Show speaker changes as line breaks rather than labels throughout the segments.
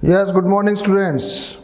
Yes, good morning students.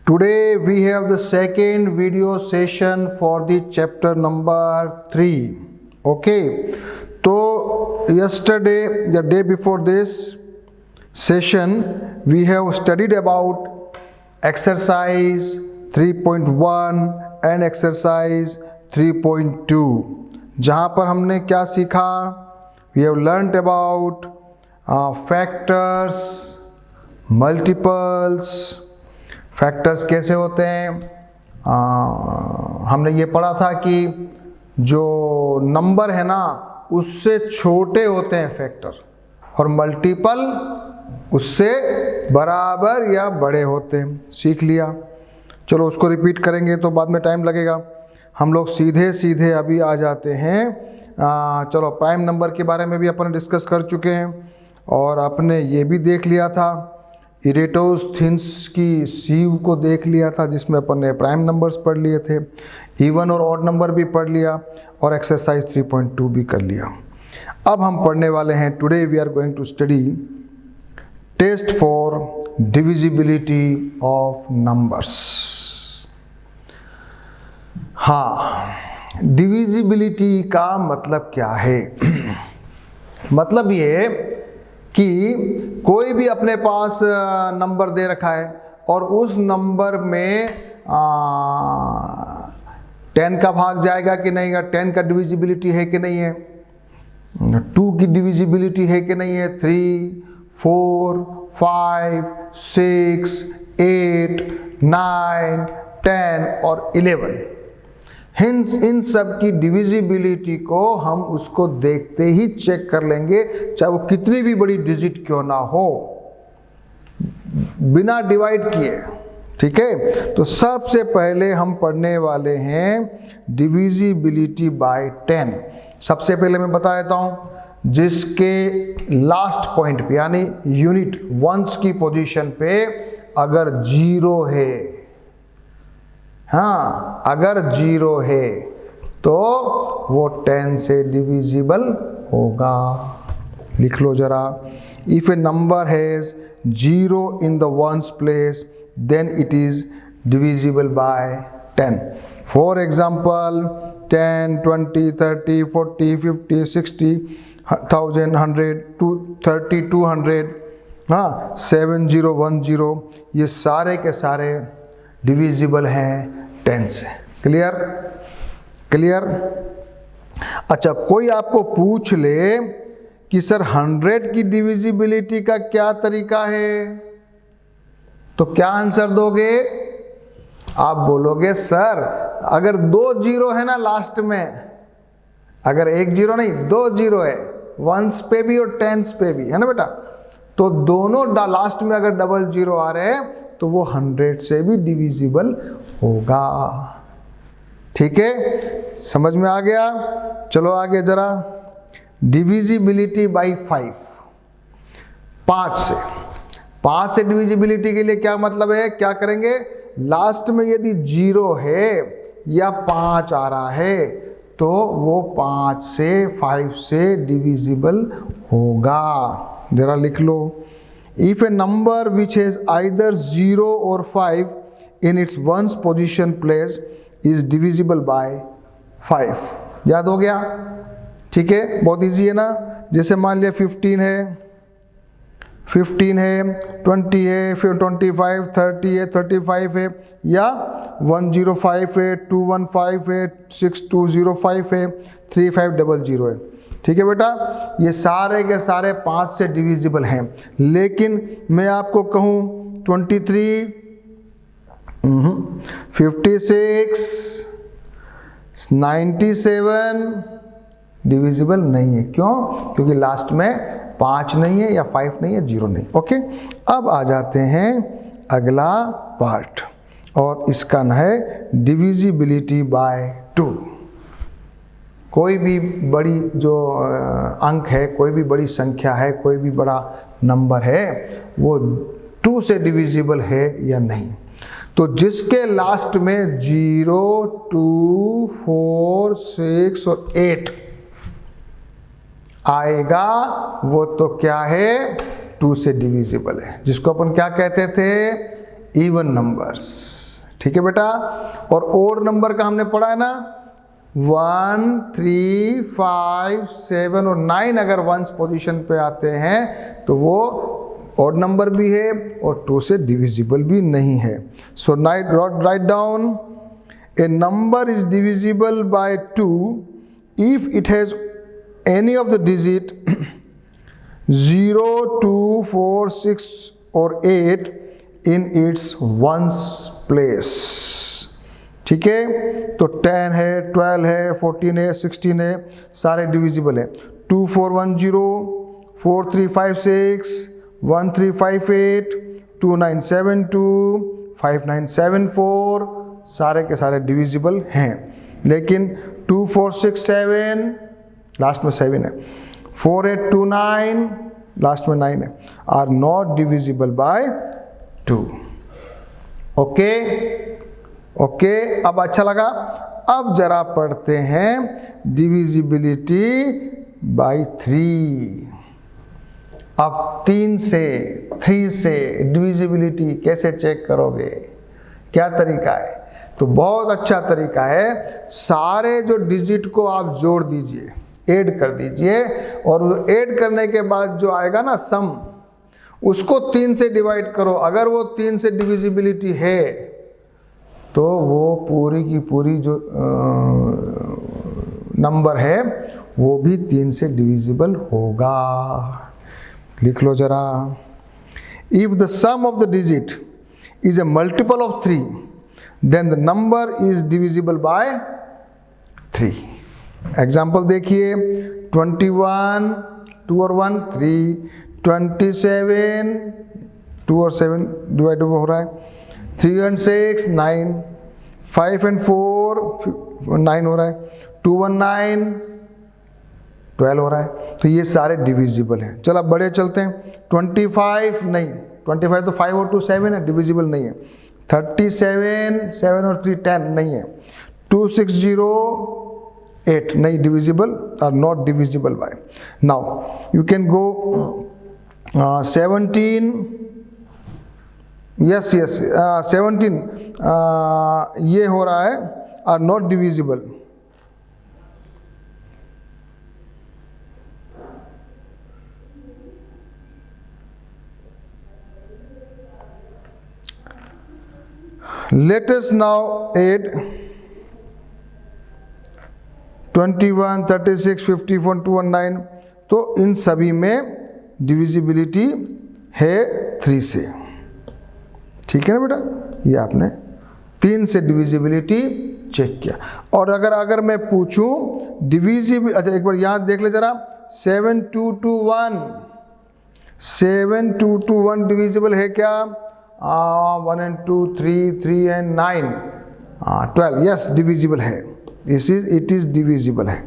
Today we have the second video session for the chapter number 3. Okay. So yesterday, the day before this session, we have studied about exercise 3.1 and exercise 3.2. जहाँ पर हमने क्या सीखा? We have learnt about factors, multiples. Factors कैसे होते हैं? हमने ये पढ़ा था कि जो नंबर है ना उससे छोटे होते हैं फैक्टर, और मल्टीपल उससे बराबर या बड़े होते हैं. सीख लिया. चलो उसको रिपीट करेंगे तो बाद में टाइम लगेगा. हम लोग सीधे सीधे अभी आ जाते हैं. चलो प्राइम नंबर के बारे में भी अपन डिस्कस कर चुके हैं, और आपने ये भी देख लिया था इरेटोस्थीनिस की सीव को देख लिया था, जिसमें अपन ने प्राइम नंबर्स पढ़ लिए थे, इवन और ऑड नंबर भी पढ़ लिया, और एक्सरसाइज 3.2 भी कर लिया. अब हम पढ़ने वाले हैं, today we are going to study test for divisibility of numbers. हाँ, डिविजिबिलिटी का मतलब क्या है? मतलब ये कि कोई भी अपने पास नंबर दे रखा है और उस नंबर में 10 का भाग जाएगा कि नहीं, 10 का डिविजिबिलिटी है कि नहीं है, 2 की डिविजिबिलिटी है कि नहीं है, 3, 4, 5, 6, 8, 9, 10 और 11. हिंस इन सब की डिविजिबिलिटी को हम उसको देखते ही चेक कर लेंगे, चाहे वो कितनी भी बड़ी डिजिट क्यों ना हो, बिना डिवाइड किए. ठीक है, तो सबसे पहले हम पढ़ने वाले हैं डिविजिबिलिटी बाय 10. सबसे पहले मैं बता देता हूं, जिसके लास्ट पॉइंट पे यानी यूनिट वंस की पोजीशन पे अगर 0 है, हाँ अगर 0 है तो वो 10 से डिविजिबल होगा. लिख लो जरा. If a number has 0 in the ones place then it is divisible by 10. For example 10, 20, 30, 40, 50, 60, 1000, 100, 230, 200, हाँ 7010, ये सारे के सारे डिविजिबल हैं 10 से. क्लियर? क्लियर? अच्छा, कोई आपको पूछ ले कि सर 100 की डिविजिबिलिटी का क्या तरीका है, तो क्या आंसर दोगे? आप बोलोगे सर अगर 2 0 है ना लास्ट में, अगर 1 0 नहीं 2 0 है, वंस पे भी और टेंस पे भी, है ना बेटा, तो दोनों लास्ट में अगर डबल 0 आ रहे हैं तो वो 100 से भी डिविजिबल होगा. ठीक है, समझ में आ गया? चलो आगे जरा. डिविजिबिलिटी बाय 5, 5 से डिविजिबिलिटी के लिए क्या मतलब है? क्या करेंगे? लास्ट में यदि 0 है या 5 आ रहा है तो वो 5 से डिविजिबल होगा. जरा लिख लो. If a number which has either 0 or 5 in its ones position place is divisible by 5. याद हो गया? ठीक है, बहुत इजी है ना. जैसे मान लिया 15 है, 20 है, फिर 25, 30 है, 35 है, या 105 है, 215 है, 6205 है, 3500 है. ठीक है बेटा, ये सारे के सारे 5 से डिविजिबल हैं. लेकिन मैं आपको कहूँ 23, 56, 97 डिविजिबल नहीं है. क्यों? क्योंकि लास्ट में 5 नहीं है, या 5 नहीं है, 0 नहीं. ओके, अब आ जाते हैं अगला पार्ट, और इसका नाम है डिविजिबिलिटी बाय 2. कोई भी बड़ी जो अंक है, कोई भी बड़ी संख्या है, कोई भी बड़ा नंबर है, वो 2 से डिविजिबल है या नहीं. तो जिसके लास्ट में 0, 2, 4, 6 और 8 आएगा वो तो क्या है? 2 से डिविजिबल है, जिसको अपन क्या कहते थे, इवन नंबर्स। ठीक है बेटा। और ओड नंबर का हमने पढ़ा है ना, 1, 3, 5, 7 और 9 अगर वंस पोजीशन पे आते हैं तो वो ऑड नंबर भी है और 2 से डिविजिबल भी नहीं है। So right down, a number is divisible by 2 if it has any of the digit 0, 2, 4, 6 और 8 इन इट्स वंस प्लेस। ठीक है। तो 10 है, 12 है, 14 है, 16 है, सारे डिविजिबल है। 2, 4, 1, 0, 4, 3, 5, 6, 1, 3, 5, 8, 2, 9, 7, 2, 5, 9, 7, 4, सारे के सारे डिविजिबल हैं। लेकिन 2, 4, 6, 7 लास्ट में 7 है, 4, 8, 2, 9 लास्ट में 9 है, are not divisible by 2। Okay okay, अब अच्छा लगा। अब जरा पढ़ते हैं डिविजिबिलिटी बाय 3। अब 3 से डिविजिबिलिटी कैसे चेक करोगे, क्या तरीका है? तो बहुत अच्छा तरीका है, सारे जो डिजिट को आप जोड़ दीजिए, ऐड कर दीजिए, और ऐड करने के बाद जो आएगा ना सम, उसको 3 से डिवाइड करो। अगर वो 3 से डिविजिबिलिटी है तो वो पूरी की पूरी जो नंबर है वो भी 3 से डिविजिबल होगा। लिख लो जरा, if the sum of the digit is a multiple of 3 then the number is divisible by 3। Example देखिए, 21, 2 और 1 3, 27, 2 और 7 डिवाइड हो रहा है, 3 and 6 9, 5 and 4 9 हो रहा है, 2 1 9 12 हो रहा है। तो ये सारे डिविजिबल हैं। चलो अब बड़े चलते हैं। 25 नहीं, 25 तो 5 और 2 7 है, डिविजिबल नहीं है। 37 7 और 3 10 नहीं है। 260 8 नहीं, divisible are not divisible by. Now you can go 17, yes 17 ये हो रहा है, are not divisible. Let us now add 21, 36, 54, 219। तो इन सभी में डिविजिबिलिटी है 3 से। ठीक है ना बेटा, ये आपने 3 से डिविजिबिलिटी चेक किया। और अगर मैं पूछूं डिविजिबल, अच्छा एक बार यहाँ देख ले जरा, 7 2 2 1 7 2 2 1 डिविजिबल है क्या? 1 and 2 3 and 9 12, यस डिविजिबल है। इट इज डिविजिबल है।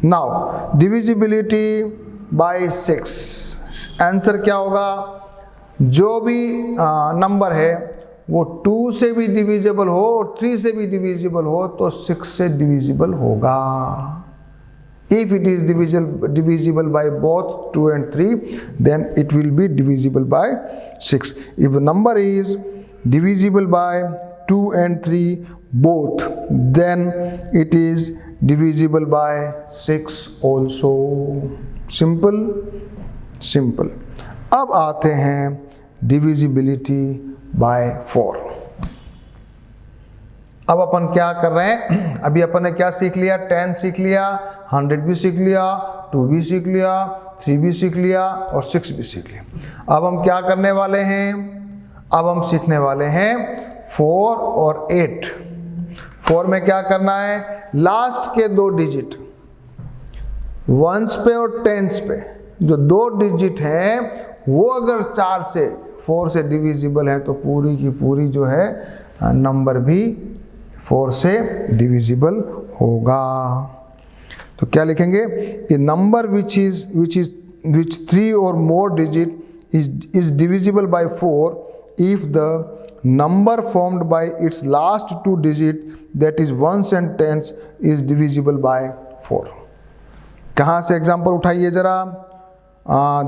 नाउ डिविजिबिलिटी बाय 6, आंसर क्या होगा? जो भी नंबर है वो 2 से भी डिविजिबल हो और 3 से भी डिविजिबल हो तो 6 से डिविजिबल होगा। If it is divisible by both 2 and 3, then it will be divisible by 6. If the number is divisible by 2 and 3 both, then it is divisible by 6 also. Simple, simple. अब आते हैं divisibility by 4. अब अपन क्या कर रहे हैं? अभी अपन ने क्या सीख लिया? 10 सीख लिया, 100 भी सीख लिया, 2 भी सीख लिया, 3 भी सीख लिया और 6 भी सीख लिया। अब हम क्या करने वाले हैं? अब हम सीखने वाले हैं 4 और 8। 4 में क्या करना है? लास्ट के 2 डिजिट वंस पे और टेंस पे जो 2 डिजिट हैं वो अगर 4 से डिविजिबल है तो पूरी की पूरी जो है नंबर भी 4 से डिविजिबल होगा। तो क्या लिखेंगे? ए नंबर विच 3 और more digit is divisible by 4 if the number formed by its last 2 digit that is ones and tens is divisible by 4। कहाँ से एग्जाम्पल उठाइए जरा?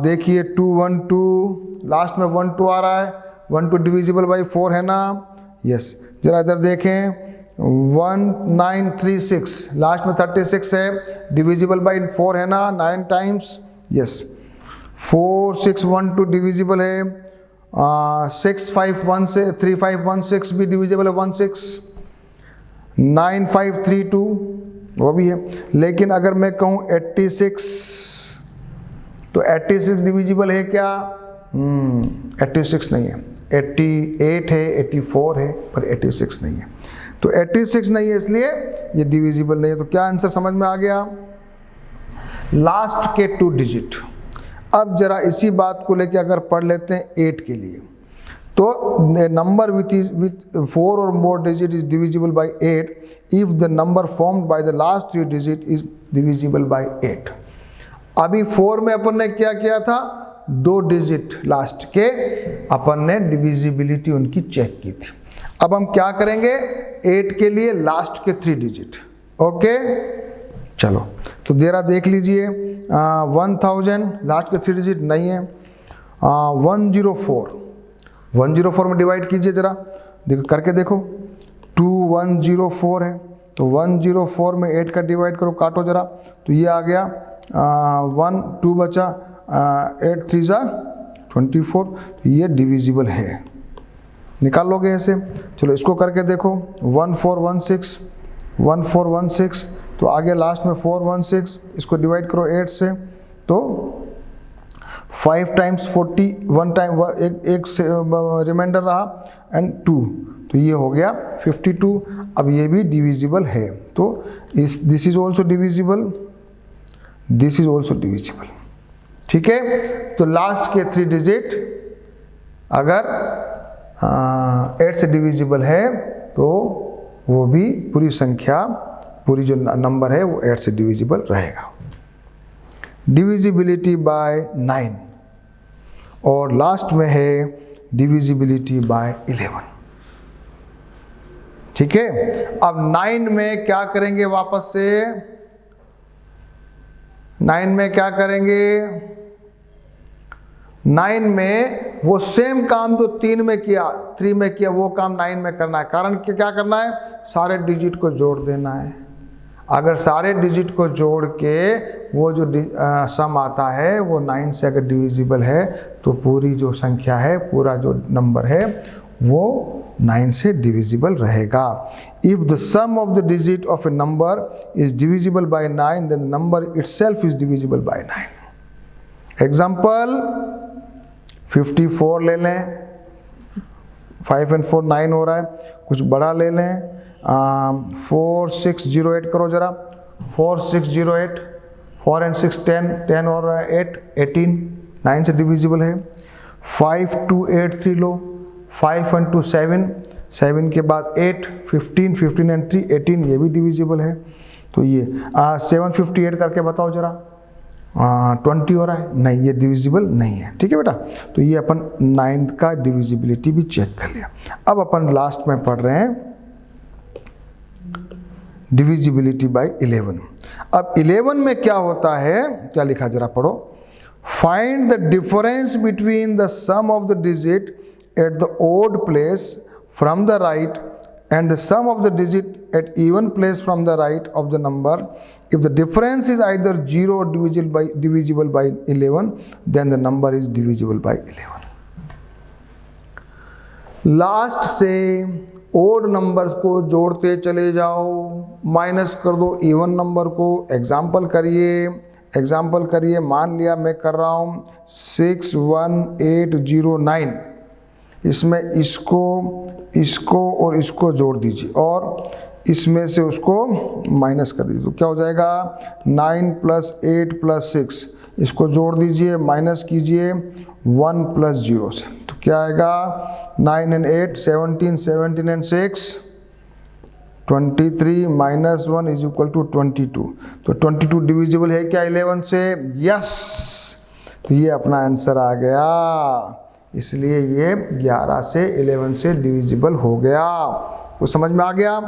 देखिए 2 1 2, लास्ट में 1 2 आ रहा है, 1 2 डिविजिबल बाई 4 है ना, यस। जरा इधर देखें 1936, लास्ट में 36 है, डिविजिबल बाई 4 है ना, 9 टाइम्स, यस। 4612 डिविजिबल है, 6516 से 3516 भी डिविजिबल है 16, 9532 वो भी है। लेकिन अगर मैं कहूँ 86, तो 86 डिविजिबल है क्या? 86 नहीं है, 88 है, 84 है, पर 86 नहीं है। तो 86 नहीं है इसलिए ये डिविजिबल नहीं है। तो क्या आंसर समझ में आ गया? लास्ट के 2 डिजिट। अब जरा इसी बात को लेके अगर पढ़ लेते हैं 8 के लिए, तो नंबर विथ 4 और more digit is divisible by 8 if the number formed by the last 3 digit is divisible by 8। अभी 4 में अपन ने क्या किया था? 2 डिजिट लास्ट के अपन ने डिविजिबिलिटी उनकी चेक की थी। अब हम क्या करेंगे? 8 के लिए लास्ट के 3 डिजिट। ओके, चलो तो जरा देख लीजिए, 1000 लास्ट के 3 डिजिट नहीं है। 104 में डिवाइड कीजिए, जरा देखो करके देखो, 2104 है, तो 104 में 8 का डिवाइड करो, काटो जरा, तो ये आ गया 1 2 बचा, 8 3 जा 24, तो ये डिविजिबल है। निकाल लोगे ऐसे? चलो इसको करके देखो, 1416, तो आगे लास्ट में 416, इसको डिवाइड करो 8 से, तो 5 टाइम्स 40, 1 टाइम एक रिमाइंडर रहा एंड 2, तो ये हो गया 52। अब ये भी डिविजिबल है, तो this is also divisible, this is also divisible. ठीक है, तो लास्ट के 3 डिजिट अगर 8 से डिविजिबल है तो वो भी पूरी संख्या, पूरी जो नंबर है वो 8 से डिविजिबल रहेगा। डिविजिबिलिटी बाय 9 और लास्ट में है डिविजिबिलिटी बाय 11। ठीक है, अब 9 में क्या करेंगे? वापस से 9 में क्या करेंगे? 9 में वो सेम काम जो 3 में किया, 3 में किया, वो काम 9 में करना है। कारण कि क्या करना है? सारे डिजिट को जोड़ देना है। अगर सारे डिजिट को जोड़ के वो जो सम आता है वो 9 से अगर डिविजिबल है तो पूरी जो संख्या है, पूरा जो नंबर है वो 9 से डिविजिबल रहेगा। If the sum of the digit of a number is divisible by 9 then the number itself is divisible by 9। Example 54 ले लें, 5 and 4 9 हो रहा है। कुछ बड़ा ले लें, 4608 करो जरा, 4608, 4 and 6 10, 10 और 8 18, 9 से डिविजिबल है। 5283 लो, 5 and 2 7, 7 के बाद 8, 15, 15 and 3 18, ये भी डिविजिबल है। तो ये 758 करके बताओ जरा, 20 हो रहा है, नहीं ये डिविजिबल नहीं है। ठीक है बेटा, तो ये अपन 9 का डिविजिबिलिटी भी चेक कर लिया। अब अपन लास्ट में पढ़ रहे हैं डिविजिबिलिटी बाय 11। अब 11 में क्या होता है, क्या लिखा जरा पढ़ो। Find the difference between the sum of the digit at the odd place from the right and the sum of the digit at even place from the right of the number. If the difference is either 0 or divisible by 11, then the number is divisible by 11. Last से odd numbers को जोड़ते चले जाओ, minus कर दो even number को। Example करिए, मान लिया मैं कर रहा हूँ 61809, इसमें इसको और इसको जोड़ दीजिए और इसमें से उसको माइनस कर दीजिए, तो क्या हो जाएगा 9 + 8 + 6, इसको जोड़ दीजिए, माइनस कीजिए 1 + 0 से, तो क्या आएगा 9 and 8 17, 17 and 6 23 - 1 = 22। तो 22 डिविजिबल है क्या 11 से? यस, तो ये अपना आंसर आ गया। इसलिए ये 11 से 11 से डिविजिबल हो गया। वो समझ में आ गया?